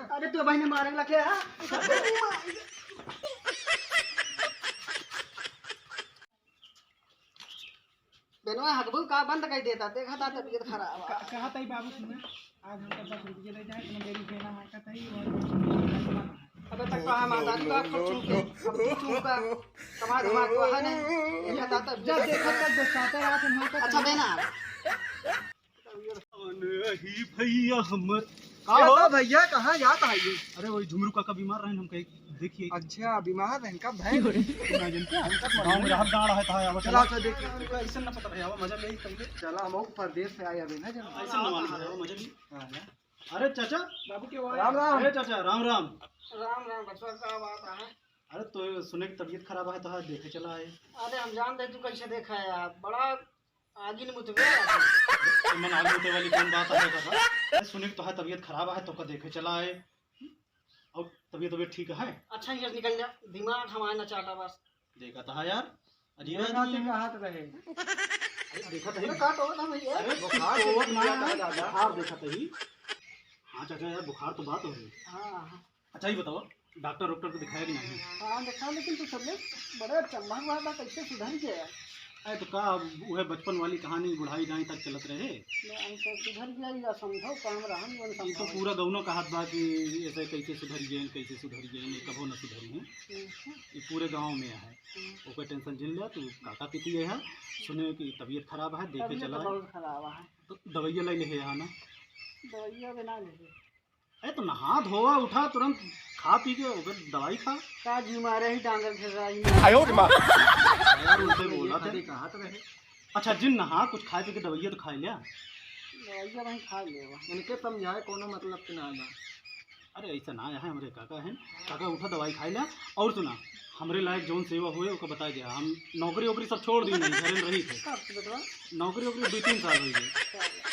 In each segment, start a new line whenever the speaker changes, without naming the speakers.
अरे तू भाई ने मारे लगे बेनवा हकबू का बंद कर देता देखा था तबीयत खराब
कहा था बाबू सुना आज हम 10 रुपये ले जाए तो मेरी देना है कहता ही
अबे तक कहा माता जी का चूका कमा धमा तो है नहीं ये था तब
जब देखा तब गुस्साता रहा तुम का
अच्छा बेना
नहीं भैया हमर
का भैया कहां जाता है ये?
अरे वही झुमरू का बीमार रहे हम कहीं देखिए।
अच्छा बीमार है इनका भाई
ना जनते गांव में रात गाड़ है था आवा
चला तो देख
ऐसा ना पता भैया मजा ले पहले
चला हम परदेश से आए अभी ना जब
ऐसा ना मालूम है मजा ले। अरे चाचा
बाबू के वो
राम राम
अरे चाचा राम राम
राम राम बचवा का बात है।
अरे तो सुने की तबीयत खराब है तो देखे चला है।
अरे हम जान दे तू कैसे देखा है यार बड़ा आगे नहीं मुतवे
मन आगे होते वाली कौन बात है का सुने की तो है तबीयत खराब है तो का देखे चला है और तबीयत ठीक है।
अच्छा ये निकल जा दिमाग हमारा न चाटा बस
देखा था यार अजीब
रात का हाथ रहे
देखा था
काटो ना भैया
अरे बुखार तो बुखार देखा था ही। हाँ चाचा यार बुखार तो बात हो रही है।
हां
अच्छा ही बताओ डॉक्टर को दिखाया कि नहीं?
हां देखा लेकिन तू सब बड़े चम्मा वाला कैसे सुधर गया?
अरे तो का वो बचपन वाली कहानी बुढ़ाई जाई तक चलत रहे
हमसे सुधर गया या समझो काम रहन वन
तो
समझो
पूरा गौनों का हाथ बा कि ऐसे कैसे सुधर गए कैसे सुधर गए नहीं कबो न सुधरी है ये पूरे गांव में है। ओकर टेंशन जिन लिया तू काका पीती है सुने कि तबीयत खराब है देखे चला
बहुत खराब है
तो दवाइयाँ ले ले है ना
दवाइयां बिना ले
अरे तो नहा धोवा उठा तुरंत खा पी के ओकर दवाई खा
का जी मारे ही डांगर फिर रही
आयो रे मां यार उनसे बोला था
कहा तो रहे।
अच्छा जिन नहा कुछ खाए पी के दवाइयाँ तो खा लिया
दवाइयां वहीं खा लेवा उनके समझाए कोनो मतलब के ना
अरे ऐसा ना है हमारे काका है काका उठा दवाई खाई लिया और सुना हमरे लायक जौन सेवा हुए ओका बता दिया हम नौकरी वोकरी सब छोड़ दी नहीं घर में रही थे नौकरी वोकरी 2-3 साल रही थे।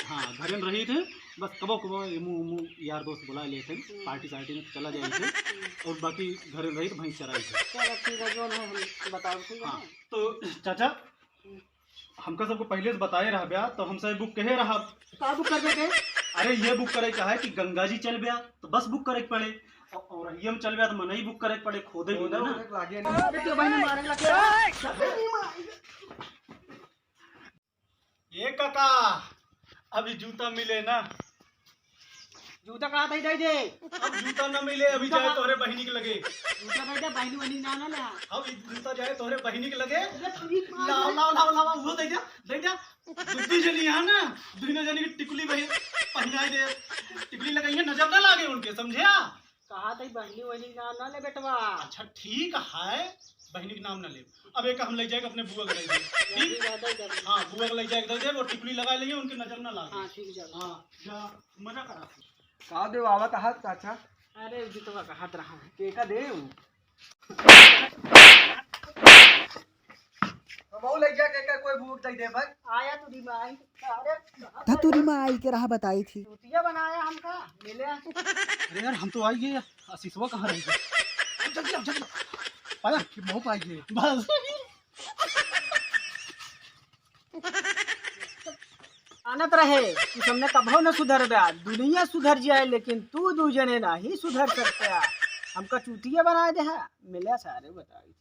हाँ घर में रही थे बस कबो कबो मुँह यार दोस्त बुला लिए थे पार्टी सार्टी में चला जाए थे और बाकी घर में रही तो भैंस चराई थे। हाँ तो चाचा हमका सबको पहले से बताए रहा ब्याह तो हमसे बुक कहे रहा
का बुक कर देते
अरे ये बुक करे का है कि गंगा जी चल गया तो बस बुक करे पड़े और ये हम चल गया तो मन ही बुक करे पड़े खोदे भी ना
अरे तू भाई ने मारे लगे
ये काका अभी जूता मिले ना
जूता कहा था दे दे
अब जूता ना मिले अभी जाए तोहरे बहिनी के लगे
जूता दे दे बहनी वनी ना ना ला
अब जूता जाए तोहरे बहिनी के लगे लाओ लाओ लाओ लाओ वो दे जा दूसरी जनी है ना दूसरी जनी की टिकुली बही पहनाई दे टिकुली लगाई है नजर ना लागे उनके समझे
कहा था बहनी वनी ना ना ले बेटवा।
अच्छा ठीक है बहनी के नाम ना ले अब एक हम ले जाएगा अपने बुआ के ले जाएंगे ठीक हाँ बुआ के ले जाएगा दे वो टिकुली लगा लेंगे उनकी नजर ना लागे।
हां ठीक है
हाँ जा मजा करा
का दे आवत हाथ चाचा अरे जितवा का हाथ रहा है के का दे हम ले जा के कोई भूख दे दे भाई आया तू दिमाग अरे
धतुरी में आई के रहा बताई थी
चूतिया बनाया हमका मिले
अरे यार हम तो आई गए आशीषवा कहाँ रह गए जल्दी पाया कि मोह पाई गए बस
आनत रहे कि तुमने कभो न सुधर गया दुनिया सुधर जाए लेकिन तू दू जने ना ही सुधर सकते हमका चूतिया बना दे मिले सारे बताई